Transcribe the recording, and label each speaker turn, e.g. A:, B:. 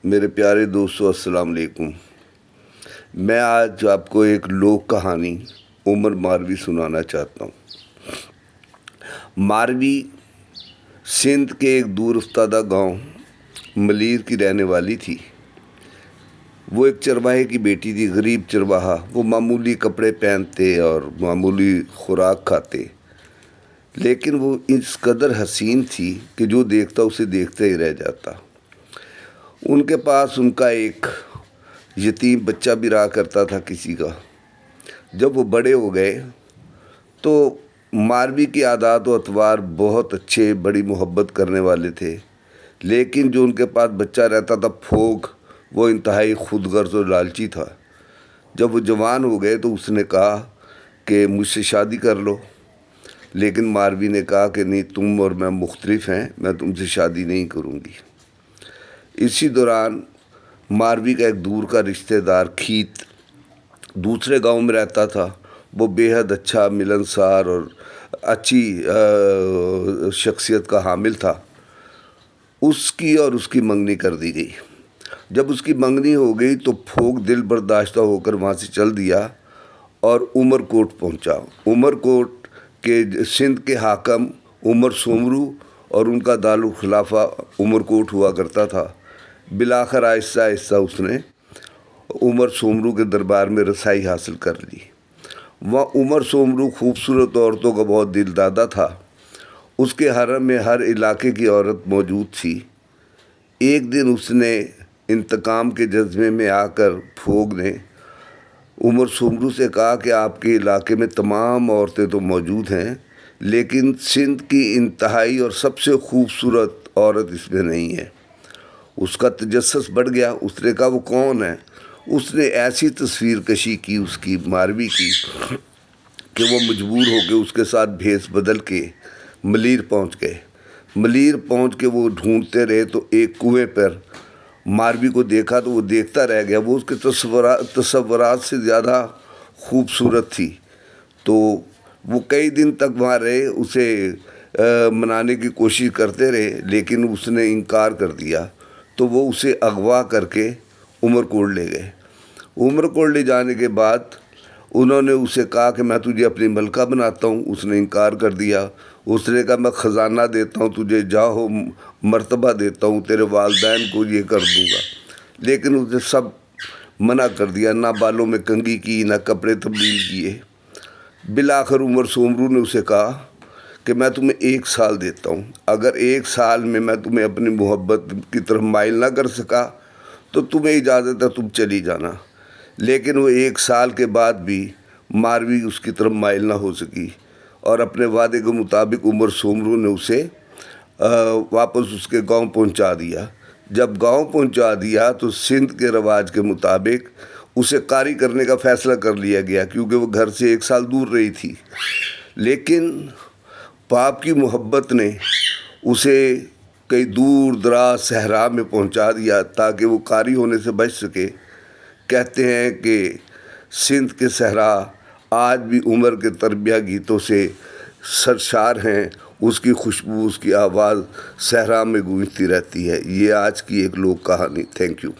A: میرے پیارے دوستو السلام علیکم۔ میں آج آپ کو ایک لوک کہانی عمر ماروی سنانا چاہتا ہوں۔ ماروی سندھ کے ایک دور افتادہ گاؤں ملیر کی رہنے والی تھی۔ وہ ایک چرواہے کی بیٹی تھی، غریب چرواہا۔ وہ معمولی کپڑے پہنتے اور معمولی خوراک کھاتے، لیکن وہ اس قدر حسین تھی کہ جو دیکھتا اسے دیکھتا ہی رہ جاتا۔ ان کے پاس ان کا ایک یتیم بچہ بھی رہا کرتا تھا کسی کا۔ جب وہ بڑے ہو گئے تو ماروی کے عادات و اطوار بہت اچھے، بڑی محبت کرنے والے تھے، لیکن جو ان کے پاس بچہ رہتا تھا پھوگ، وہ انتہائی خود غرض و لالچی تھا۔ جب وہ جوان ہو گئے تو اس نے کہا کہ مجھ سے شادی کر لو، لیکن ماروی نے کہا کہ نہیں، تم اور میں مختلف ہیں، میں تم سے شادی نہیں کروں گی۔ اسی دوران ماروی کا ایک دور کا رشتہ دار کھیت دوسرے گاؤں میں رہتا تھا۔ وہ بے حد اچھا، ملنسار اور اچھی شخصیت کا حامل تھا۔ اس کی منگنی کر دی گئی۔ جب اس کی منگنی ہو گئی تو پھوگ دل برداشتہ ہو کر وہاں سے چل دیا اور عمر کوٹ پہنچا۔ عمر کوٹ کے سندھ کے حاکم عمر سومرو اور ان کا دارالخلافہ عمر کوٹ ہوا کرتا تھا۔ بالآخر آہستہ آہستہ اس نے عمر سومرو کے دربار میں رسائی حاصل کر لی۔ وہ عمر سومرو خوبصورت عورتوں کا بہت دل دادا تھا۔ اس کے حرم میں ہر علاقے کی عورت موجود تھی۔ ایک دن اس نے انتقام کے جذبے میں آ کر پھوگ نے عمر سومرو سے کہا کہ آپ کے علاقے میں تمام عورتیں تو موجود ہیں، لیکن سندھ کی انتہائی اور سب سے خوبصورت عورت اس میں نہیں ہے۔ اس کا تجسس بڑھ گیا۔ اس نے کہا وہ کون ہے؟ اس نے ایسی تصویر کشی کی اس کی، ماروی کی، کہ وہ مجبور ہو کے اس کے ساتھ بھیس بدل کے ملیر پہنچ گئے۔ ملیر پہنچ کے وہ ڈھونڈتے رہے تو ایک کنویں پر ماروی کو دیکھا تو وہ دیکھتا رہ گیا۔ وہ اس کے تصورات سے زیادہ خوبصورت تھی، تو وہ کئی دن تک وہاں رہے، اسے منانے کی کوشش کرتے رہے، لیکن اس نے انکار کر دیا۔ تو وہ اسے اغوا کر کے عمر کوٹ لے گئے۔ عمر کوٹ لے جانے کے بعد انہوں نے اسے کہا کہ میں تجھے اپنی ملکہ بناتا ہوں۔ اس نے انکار کر دیا۔ اس نے کہا میں خزانہ دیتا ہوں تجھے، جاہو مرتبہ دیتا ہوں، تیرے والدین کو یہ کر دوں گا، لیکن اس نے سب منع کر دیا۔ نہ بالوں میں کنگھی کی، نہ کپڑے تبدیل کیے۔ بالآخر عمر سومرو نے اسے کہا کہ میں تمہیں 1 سال دیتا ہوں، اگر 1 سال میں تمہیں اپنی محبت کی طرف مائل نہ کر سکا تو تمہیں اجازت ہے، تم چلی جانا۔ لیکن وہ 1 سال کے بعد بھی ماروی اس کی طرف مائل نہ ہو سکی، اور اپنے وعدے کے مطابق عمر سومرو نے اسے واپس اس کے گاؤں پہنچا دیا۔ جب گاؤں پہنچا دیا تو سندھ کے رواج کے مطابق اسے قاری کرنے کا فیصلہ کر لیا گیا، کیونکہ وہ گھر سے 1 سال دور رہی تھی۔ لیکن باپ کی محبت نے اسے کئی دور دراز صحرا میں پہنچا دیا تاکہ وہ قاری ہونے سے بچ سکے۔ کہتے ہیں کہ سندھ کے صحرا آج بھی عمر کے تربیہ گیتوں سے سرشار ہیں۔ اس کی خوشبو، اس کی آواز صحرا میں گونجتی رہتی ہے۔ یہ آج کی ایک لوک کہانی۔ Thank you.